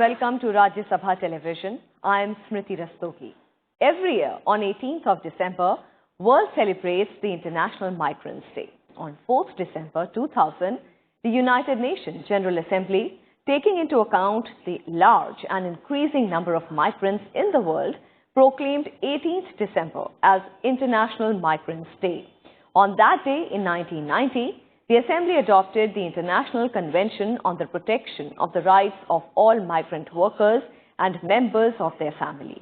welcome to Rajya Sabha Television. I am Smriti Rastogi. Every year on 18th of December, world celebrates the International Migrants Day. On 4th December 2000, the United Nations General Assembly, taking into account the large and increasing number of migrants in the world, proclaimed 18th December as International Migrants Day. On that day in 1990, the Assembly adopted the International Convention on the Protection of the Rights of All Migrant Workers and Members of their Families.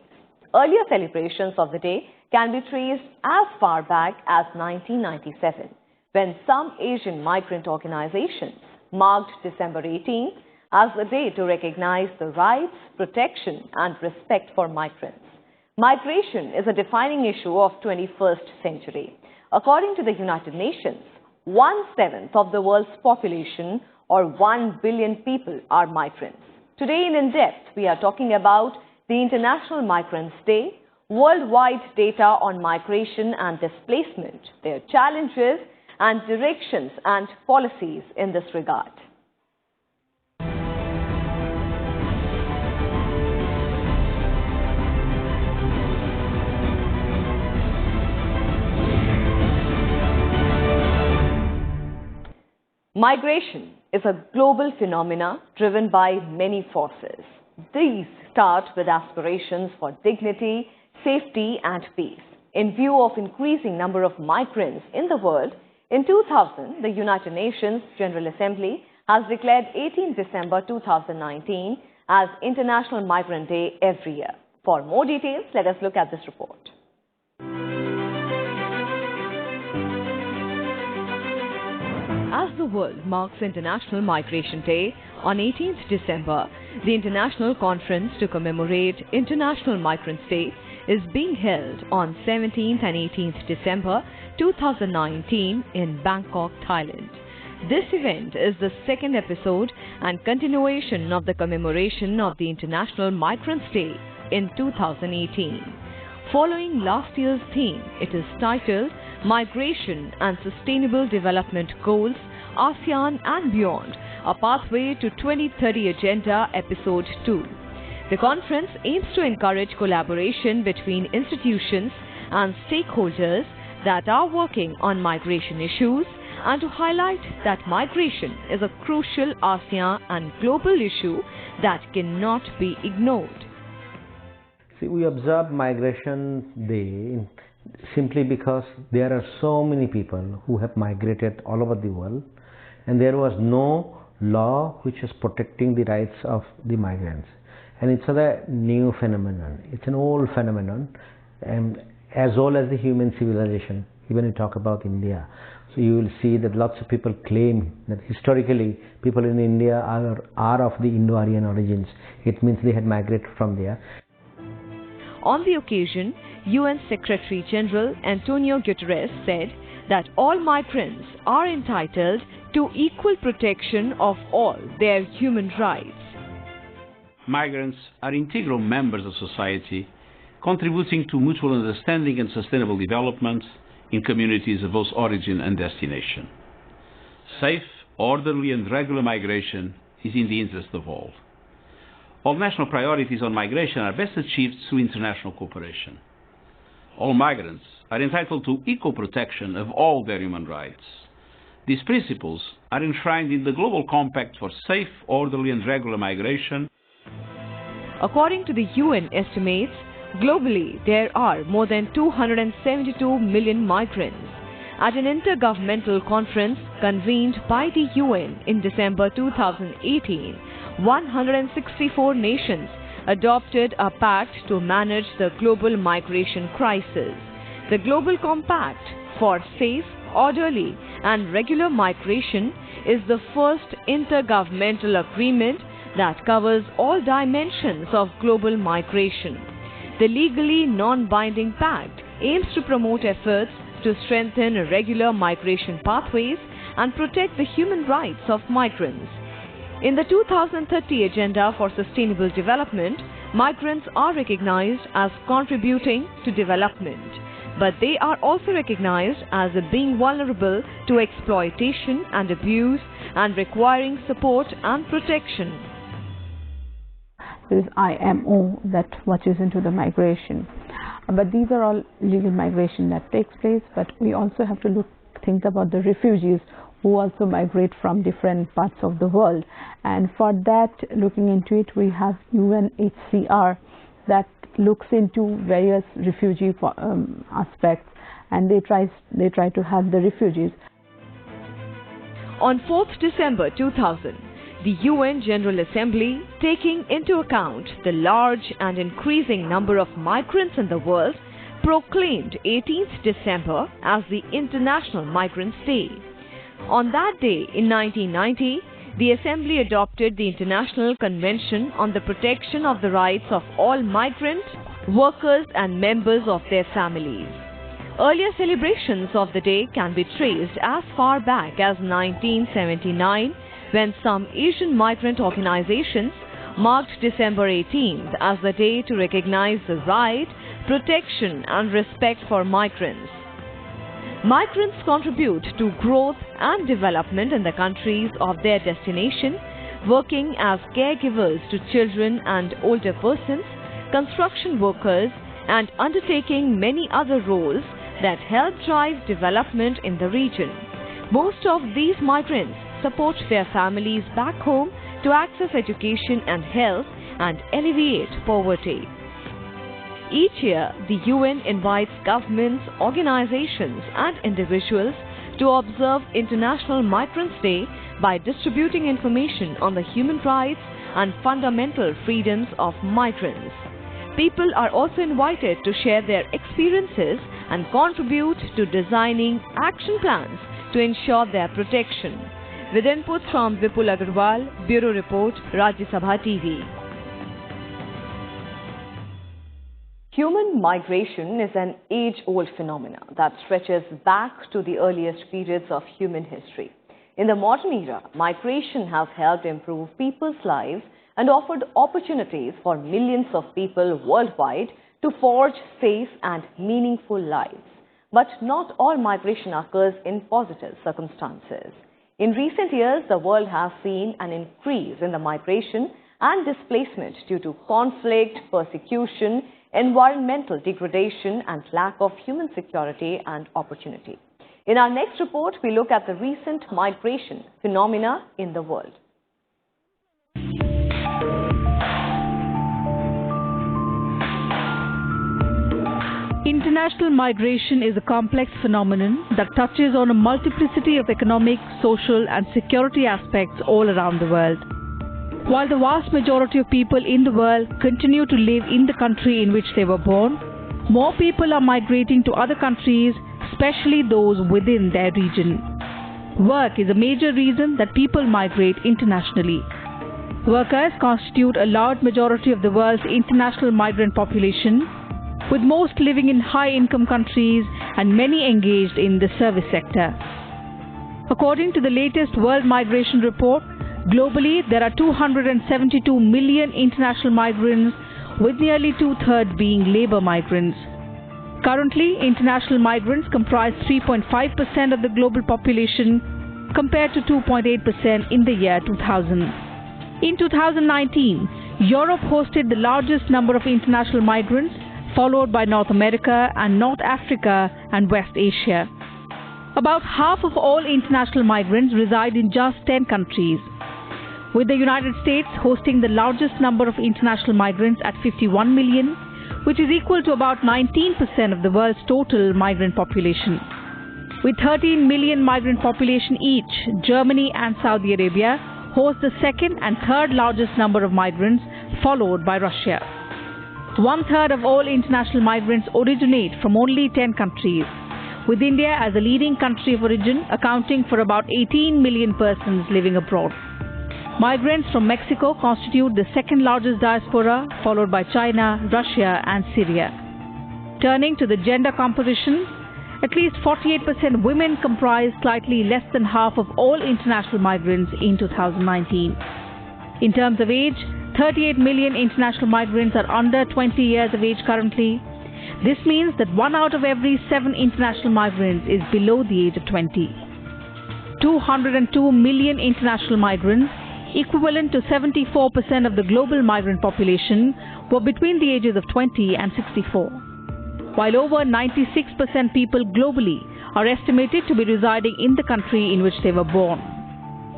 Earlier celebrations of the day can be traced as far back as 1997, when some Asian migrant organizations marked December 18th as the day to recognize the rights, protection, and respect for migrants. Migration is a defining issue of 21st century. According to the United Nations, 1/7 of the world's population, or 1 billion people, are migrants. Today in Depth, we are talking about the International Migrants Day, worldwide data on migration and displacement, their challenges and directions and policies in this regard. Migration is a global phenomena driven by many forces. These start with aspirations for dignity, safety, and peace. In view of increasing number of migrants in the world, in 2000, the United Nations General Assembly has declared 18 December 2019 as International Migrant Day every year. For more details, let us look at this report. As the world marks International Migration Day on 18th December, the International Conference to commemorate International Migrants Day is being held on 17th and 18th December 2019 in Bangkok, Thailand. This event is the second episode and continuation of the commemoration of the International Migrants Day in 2018. Following last year's theme, it is titled Migration and Sustainable Development Goals, ASEAN and Beyond, a Pathway to 2030 Agenda, Episode 2. The conference aims to encourage collaboration between institutions and stakeholders that are working on migration issues and to highlight that migration is a crucial ASEAN and global issue that cannot be ignored. See, we observe Migration Day simply because there are so many people who have migrated all over the world, and there was no law which was protecting the rights of the migrants. And it's a new phenomenon. It's an old phenomenon, and as old as the human civilization. Even you talk about India, so you will see that lots of people claim that historically people in India are of the Indo-Aryan origins. It means they had migrated from there. On the occasion, UN Secretary General Antonio Guterres said that all migrants are entitled to equal protection of all their human rights. Migrants are integral members of society, contributing to mutual understanding and sustainable development in communities of both origin and destination. Safe, orderly and regular migration is in the interest of all. All national priorities on migration are best achieved through international cooperation. All migrants are entitled to equal protection of all their human rights. These principles are enshrined in the Global Compact for Safe, Orderly and Regular Migration. According to the UN estimates, globally there are more than 272 million migrants. At an intergovernmental conference convened by the UN in December 2018, 164 nations adopted a pact to manage the global migration crisis. The Global Compact for Safe, Orderly and Regular Migration is the first intergovernmental agreement that covers all dimensions of global migration. The legally non-binding pact aims to promote efforts to strengthen regular migration pathways and protect the human rights of migrants. In the 2030 Agenda for Sustainable Development, migrants are recognized as contributing to development, but they are also recognized as being vulnerable to exploitation and abuse and requiring support and protection. there is IMO that watches into the migration. But these are all legal migration that takes place, but we also have to think about the refugees who also migrate from different parts of the world. And for that, looking into it, we have UNHCR that looks into various refugee aspects, and they try to help the refugees. On 4th December 2000, the UN General Assembly, taking into account the large and increasing number of migrants in the world, proclaimed 18th December as the International Migrants' Day. On that day in 1990, the Assembly adopted the International Convention on the Protection of the Rights of All Migrant Workers and Members of Their Families. Earlier celebrations of the day can be traced as far back as 1979, when some Asian migrant organizations marked December 18th as the day to recognize the right, protection and respect for migrants. Migrants contribute to growth and development in the countries of their destination, working as caregivers to children and older persons, construction workers, and undertaking many other roles that help drive development in the region. Most of these migrants support their families back home to access education and health and alleviate poverty. Each year, the UN invites governments, organizations and individuals to observe International Migrants' Day by distributing information on the human rights and fundamental freedoms of migrants. People are also invited to share their experiences and contribute to designing action plans to ensure their protection. With input from Vipul Agarwal, Bureau Report, Rajya Sabha TV. Human migration is an age-old phenomenon that stretches back to the earliest periods of human history. In the modern era, migration has helped improve people's lives and offered opportunities for millions of people worldwide to forge safe and meaningful lives. But not all migration occurs in positive circumstances. In recent years, the world has seen an increase in the migration and displacement due to conflict, persecution, environmental degradation, and lack of human security and opportunity. In our next report, we look at the recent migration phenomena in the world. International migration is a complex phenomenon that touches on a multiplicity of economic, social and security aspects all around the world. While the vast majority of people in the world continue to live in the country in which they were born, more people are migrating to other countries, especially those within their region. Work is a major reason that people migrate internationally. Workers constitute a large majority of the world's international migrant population, with most living in high-income countries and many engaged in the service sector. According to the latest World Migration Report, globally there are 272 million international migrants, with nearly two-thirds being labor migrants. Currently, international migrants comprise 3.5% of the global population compared to 2.8% in the year 2000. In 2019, Europe hosted the largest number of international migrants, followed by North America and North Africa and West Asia. About half of all international migrants reside in just 10 countries, with the United States hosting the largest number of international migrants at 51 million, which is equal to about 19% of the world's total migrant population. With 13 million migrant population each, Germany and Saudi Arabia host the second and third largest number of migrants, followed by Russia. One-third of all international migrants originate from only 10 countries, with India as the leading country of origin, accounting for about 18 million persons living abroad. Migrants from Mexico constitute the second largest diaspora, followed by China, Russia and Syria. Turning to the gender composition, at least 48% women comprise slightly less than half of all international migrants in 2019. In terms of age, 38 million international migrants are under 20 years of age currently. This means that 1 out of every 7 international migrants is below the age of 20. 202 million international migrants, equivalent to 74% of the global migrant population, were between the ages of 20 and 64, while over 96% people globally are estimated to be residing in the country in which they were born.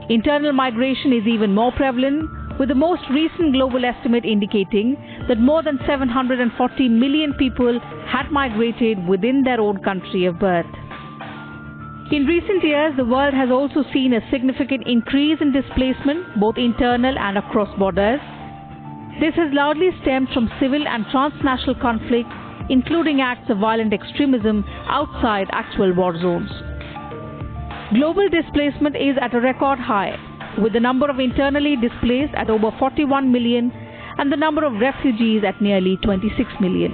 Internal migration is even more prevalent, with the most recent global estimate indicating that more than 740 million people had migrated within their own country of birth. In recent years, the world has also seen a significant increase in displacement, both internal and across borders. This has largely stemmed from civil and transnational conflict, including acts of violent extremism outside actual war zones. Global displacement is at a record high, with the number of internally displaced at over 41 million and the number of refugees at nearly 26 million.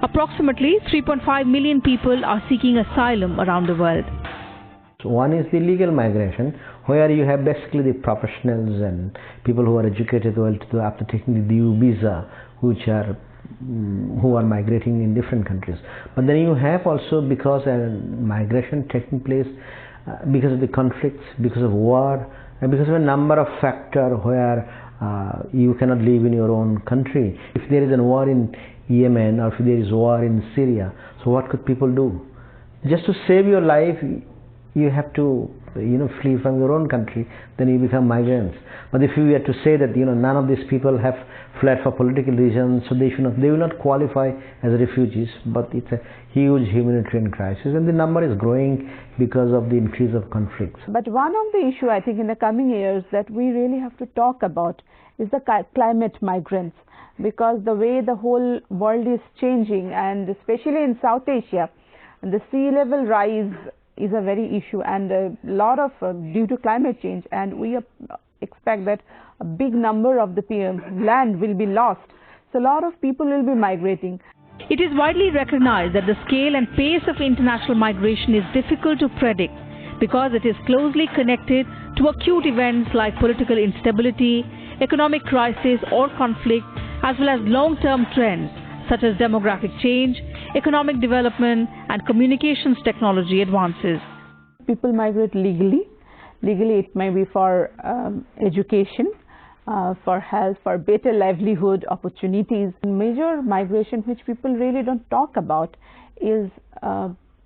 Approximately 3.5 million people are seeking asylum around the world. So one is the legal migration, where you have basically the professionals and people who are educated well after taking the EU visa, who are migrating in different countries. But then you have also, because migration taking place because of the conflicts, because of war, and because of a number of factors where you cannot live in your own country. If there is a war in Yemen, or if there is war in Syria, so what could people do? Just to save your life, you have to flee from your own country, then you become migrants. But if you were to say that none of these people have fled for political reasons, so they will not qualify as refugees, but it's a huge humanitarian crisis, and the number is growing because of the increase of conflicts. But one of the issues, I think, in the coming years that we really have to talk about is the climate migrants, because the way the whole world is changing, and especially in South Asia, the sea level rise is a very issue, and a lot of due to climate change, and we expect that a big number of the land will be lost. So a lot of people will be migrating. It is widely recognized that the scale and pace of international migration is difficult to predict because it is closely connected to acute events like political instability, economic crisis or conflict, as well as long-term trends such as demographic change, economic development and communications technology advances. People migrate legally. Legally, it may be for education, for health, for better livelihood opportunities. Major migration which people really don't talk about is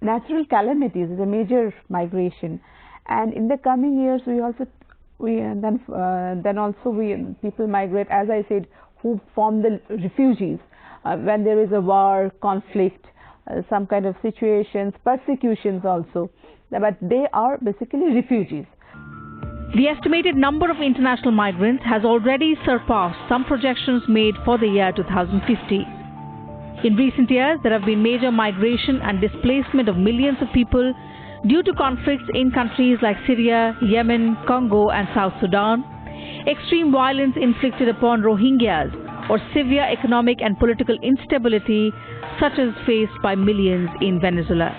natural calamities, is a major migration. And in the coming years, people migrate, as I said, who form the refugees when there is a war, conflict, some kind of situations, persecutions also, but they are basically refugees. The estimated number of international migrants has already surpassed some projections made for the year 2050. In recent years, there have been major migration and displacement of millions of people due to conflicts in countries like Syria, Yemen, Congo and South Sudan, extreme violence inflicted upon Rohingyas, or severe economic and political instability such as faced by millions in Venezuela.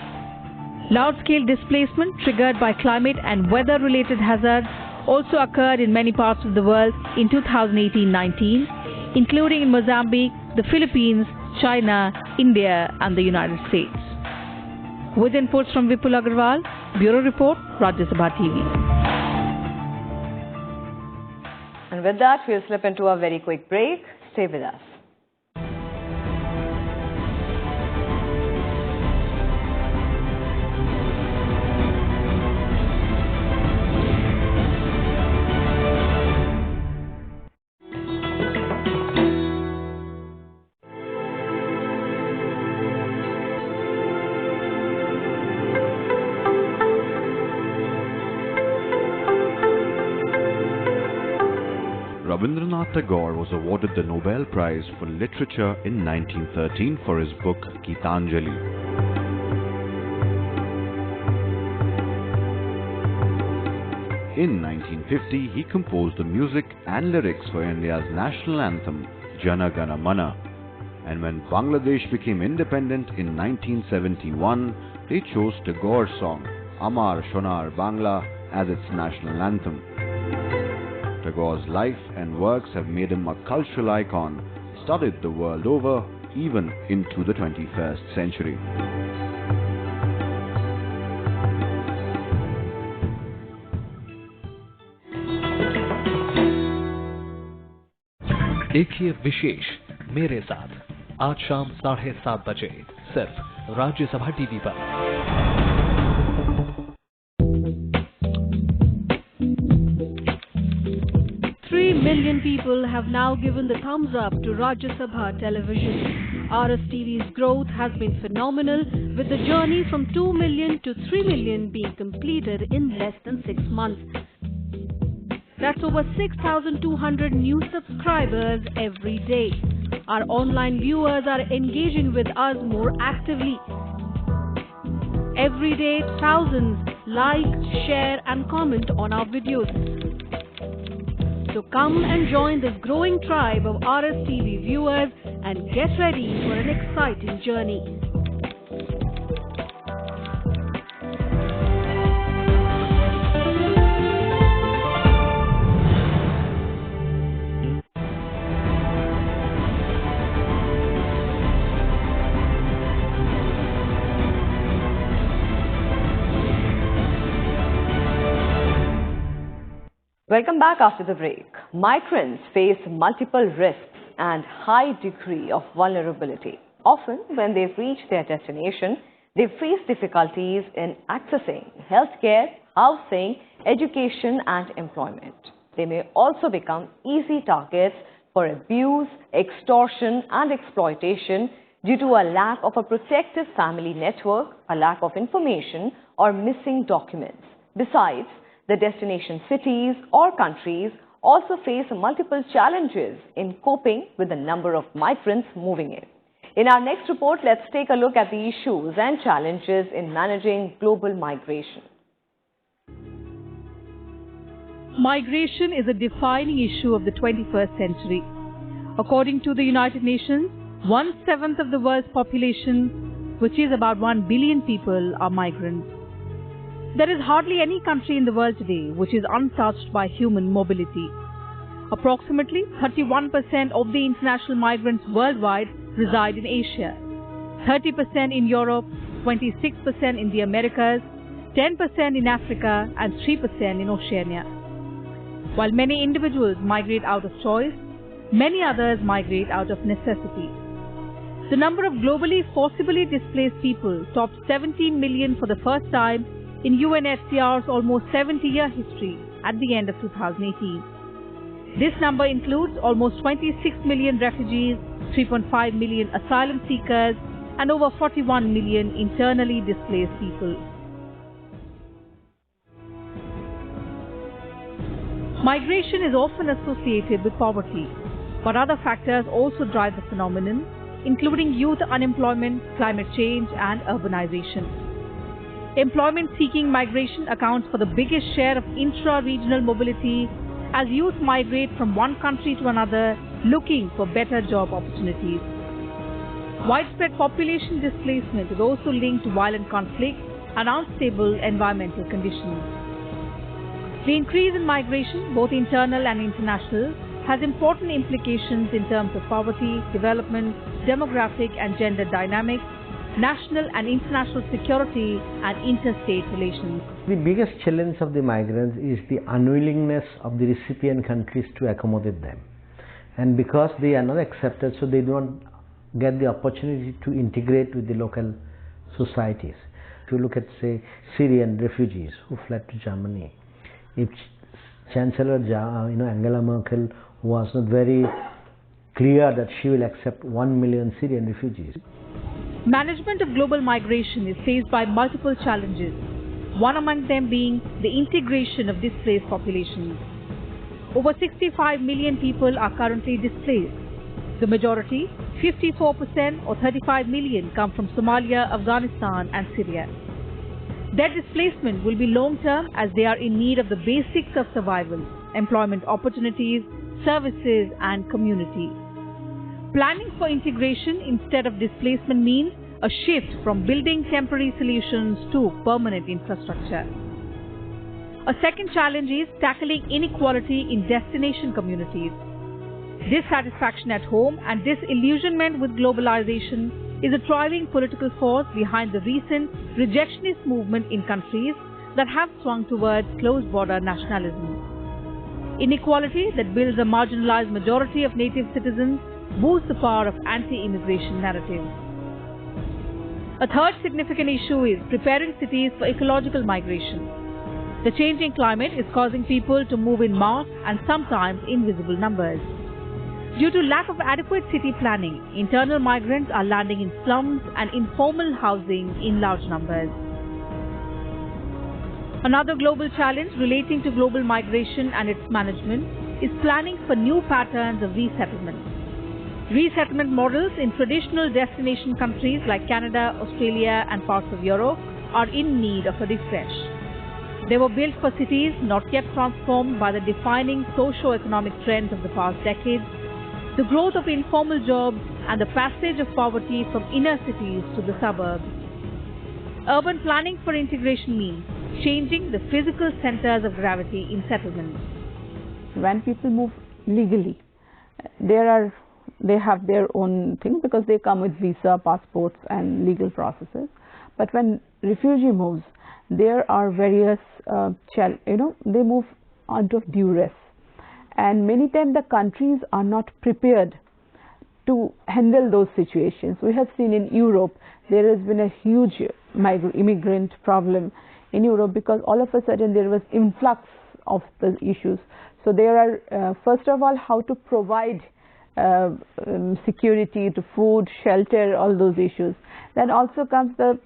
Large-scale displacement triggered by climate and weather-related hazards also occurred in many parts of the world in 2018-19, including in Mozambique, the Philippines, China, India and the United States. With inputs from Vipul Agarwal, Bureau Report, Rajya Sabha TV. And with that, we'll slip into a very quick break. Stay with us. Rabindranath Tagore was awarded the Nobel Prize for Literature in 1913 for his book Gitanjali. In 1950, he composed the music and lyrics for India's national anthem Jana Gana Mana, and when Bangladesh became independent in 1971, they chose Tagore's song Amar Shonar Bangla as its national anthem. Tagore's life and works have made him a cultural icon, studied the world over, even into the 21st century. देखिए विशेष मेरे साथ आज शाम 7:30 बजे सिर्फ Rajya Sabha TV पर। 3 million people have now given the thumbs up to Rajya Sabha television. RSTV's growth has been phenomenal, with the journey from 2 million to 3 million being completed in less than 6 months. That's over 6,200 new subscribers every day. Our online viewers are engaging with us more actively. Every day, thousands like, share and comment on our videos. So come and join this growing tribe of RSTV viewers and get ready for an exciting journey. Welcome back after the break. Migrants face multiple risks and high degree of vulnerability. Often, when they reach their destination, they face difficulties in accessing healthcare, housing, education and employment. They may also become easy targets for abuse, extortion and exploitation due to a lack of a protective family network, a lack of information or missing documents. Besides, the destination cities or countries also face multiple challenges in coping with the number of migrants moving in. In our next report, let's take a look at the issues and challenges in managing global migration. Migration is a defining issue of the 21st century. According to the United Nations, 1/7 of the world's population, which is about 1 billion people, are migrants. There is hardly any country in the world today which is untouched by human mobility. Approximately 31% of the international migrants worldwide reside in Asia, 30% in Europe, 26% in the Americas, 10% in Africa and 3% in Oceania. While many individuals migrate out of choice, many others migrate out of necessity. The number of globally forcibly displaced people topped 17 million for the first time in UNHCR's almost 70-year history at the end of 2018. This number includes almost 26 million refugees, 3.5 million asylum seekers, and over 41 million internally displaced people. Migration is often associated with poverty, but other factors also drive the phenomenon, including youth unemployment, climate change, and urbanization. Employment-seeking migration accounts for the biggest share of intra-regional mobility as youth migrate from one country to another looking for better job opportunities. Widespread population displacement is also linked to violent conflict and unstable environmental conditions. The increase in migration, both internal and international, has important implications in terms of poverty, development, demographic and gender dynamics, national and international security and interstate relations. The biggest challenge of the migrants is the unwillingness of the recipient countries to accommodate them. And because they are not accepted, so they don't get the opportunity to integrate with the local societies. If you look at, say, Syrian refugees who fled to Germany, if Chancellor Angela Merkel was not very clear that she will accept 1 million Syrian refugees. Management of global migration is faced by multiple challenges, one among them being the integration of displaced populations. Over 65 million people are currently displaced. The majority, 54% or 35 million, come from Somalia, Afghanistan and Syria. Their displacement will be long-term as they are in need of the basics of survival, employment opportunities, services and community. Planning for integration instead of displacement means a shift from building temporary solutions to permanent infrastructure. A second challenge is tackling inequality in destination communities. Dissatisfaction at home and disillusionment with globalization is a driving political force behind the recent rejectionist movement in countries that have swung towards closed-border nationalism. Inequality that builds a marginalized majority of native citizens boosts the power of anti-immigration narratives. A third significant issue is preparing cities for ecological migration. The changing climate is causing people to move in mass and sometimes in visible numbers. Due to lack of adequate city planning, internal migrants are landing in slums and informal housing in large numbers. Another global challenge relating to global migration and its management is planning for new patterns of resettlement. Resettlement models in traditional destination countries like Canada, Australia and parts of Europe are in need of a refresh. They were built for cities not yet transformed by the defining socio-economic trends of the past decades, the growth of informal jobs and the passage of poverty from inner cities to the suburbs. Urban planning for integration means changing the physical centers of gravity in settlements. When people move legally, they have their own thing because they come with visa, passports and legal processes. But when refugee moves, there are various, they move out of duress. And many times the countries are not prepared to handle those situations. We have seen in Europe, there has been a huge immigrant problem in Europe because all of a sudden there was influx of the issues. So there are, first of all, how to provide security to food, shelter, all those issues. Then also comes the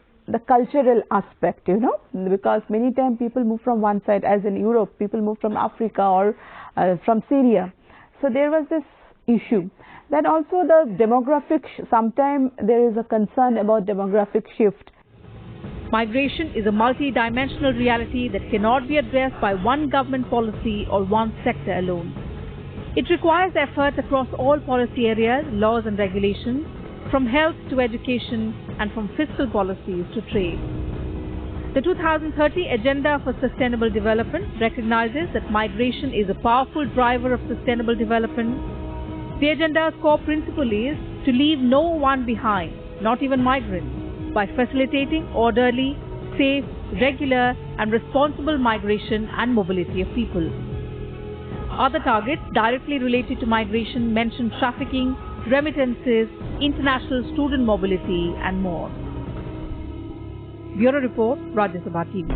cultural aspect, because many times people move from one side, as in Europe, people move from Africa or from Syria. So there was this issue. Then also the demographic, sometimes there is a concern about demographic shift. Migration is a multi-dimensional reality that cannot be addressed by one government policy or one sector alone. It requires effort across all policy areas, laws and regulations, from health to education and from fiscal policies to trade. The 2030 Agenda for Sustainable Development recognizes that migration is a powerful driver of sustainable development. The agenda's core principle is to leave no one behind, not even migrants, by facilitating orderly, safe, regular and responsible migration and mobility of people. Other targets directly related to migration mention trafficking, remittances, international student mobility and more. Bureau Report, Rajya Sabha TV.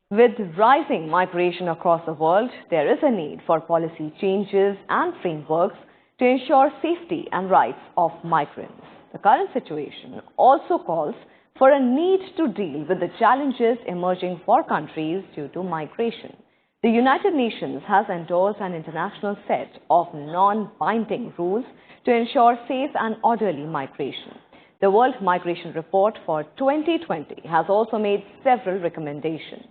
With rising migration across the world, there is a need for policy changes and frameworks to ensure safety and rights of migrants. The current situation also calls for a need to deal with the challenges emerging for countries due to migration. The United Nations has endorsed an international set of non-binding rules to ensure safe and orderly migration. The World Migration Report for 2020 has also made several recommendations.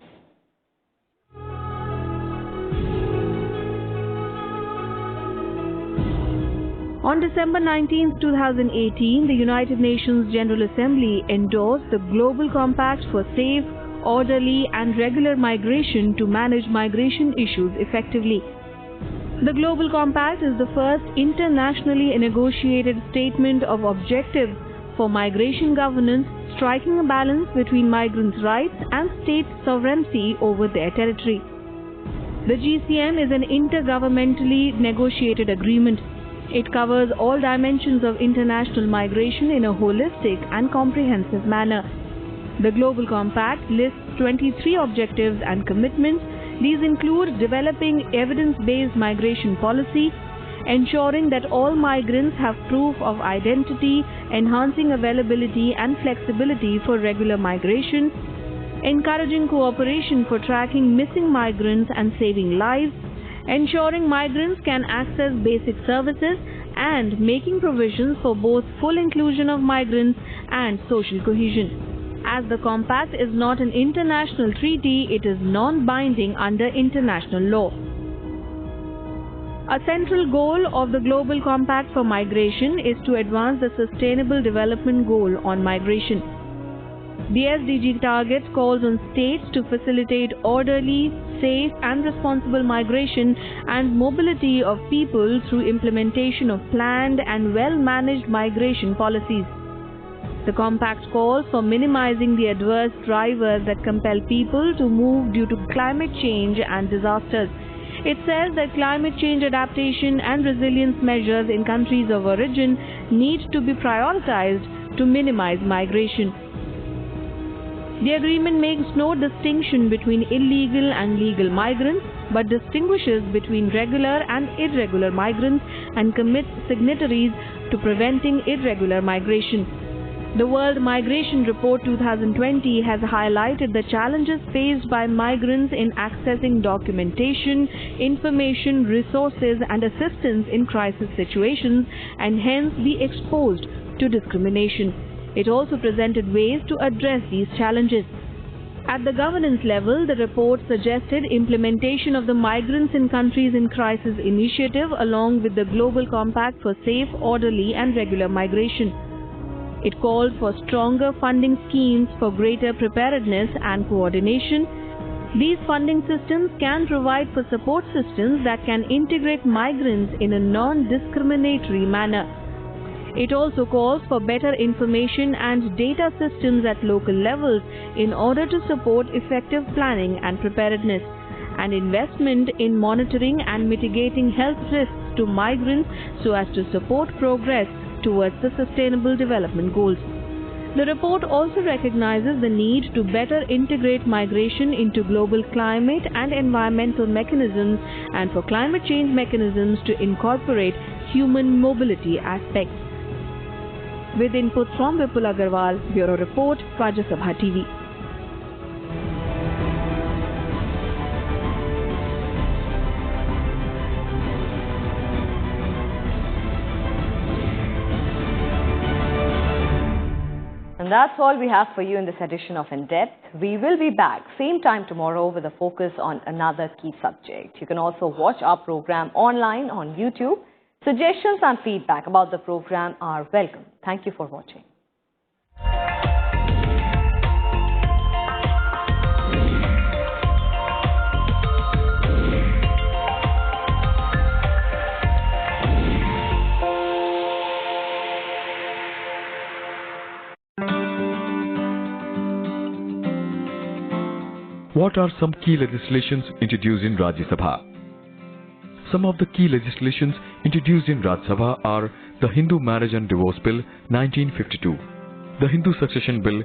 On December 19, 2018, the United Nations General Assembly endorsed the Global Compact for Safe, Orderly and Regular Migration to manage migration issues effectively. The Global Compact is the first internationally negotiated statement of objectives for migration governance, striking a balance between migrants' rights and state sovereignty over their territory. The GCM is an intergovernmentally negotiated agreement. It covers all dimensions of international migration in a holistic and comprehensive manner. The Global Compact lists 23 objectives and commitments. These include developing evidence-based migration policy, ensuring that all migrants have proof of identity, enhancing availability and flexibility for regular migration, encouraging cooperation for tracking missing migrants and saving lives, ensuring migrants can access basic services, and making provisions for both full inclusion of migrants and social cohesion. As the Compact is not an international treaty, it is non-binding under international law. A central goal of the Global Compact for Migration is to advance the Sustainable Development Goal on migration. The SDG target calls on states to facilitate orderly, safe and responsible migration and mobility of people through implementation of planned and well-managed migration policies. The compact calls for minimizing the adverse drivers that compel people to move due to climate change and disasters. It says that climate change adaptation and resilience measures in countries of origin need to be prioritized to minimize migration. The agreement makes no distinction between illegal and legal migrants, but distinguishes between regular and irregular migrants and commits signatories to preventing irregular migration. The World Migration Report 2020 has highlighted the challenges faced by migrants in accessing documentation, information, resources and assistance in crisis situations and hence be exposed to discrimination. It also presented ways to address these challenges. At the governance level, the report suggested implementation of the Migrants in Countries in Crisis initiative along with the Global Compact for Safe, Orderly and Regular Migration. It called for stronger funding schemes for greater preparedness and coordination. These funding systems can provide for support systems that can integrate migrants in a non-discriminatory manner. It also calls for better information and data systems at local levels in order to support effective planning and preparedness, and investment in monitoring and mitigating health risks to migrants so as to support progress towards the Sustainable Development Goals. The report also recognizes the need to better integrate migration into global climate and environmental mechanisms and for climate change mechanisms to incorporate human mobility aspects. With input from Vipul Agarwal, Bureau Report, Rajya Sabha TV. And that's all we have for you in this edition of In Depth. We will be back same time tomorrow with a focus on another key subject. You can also watch our program online on YouTube. Suggestions and feedback about the program are welcome. Thank you for watching. What are some key legislations introduced in Rajya Sabha? Some of the key legislations introduced in Rajya Sabha are the Hindu Marriage and Divorce Bill 1952, the Hindu Succession Bill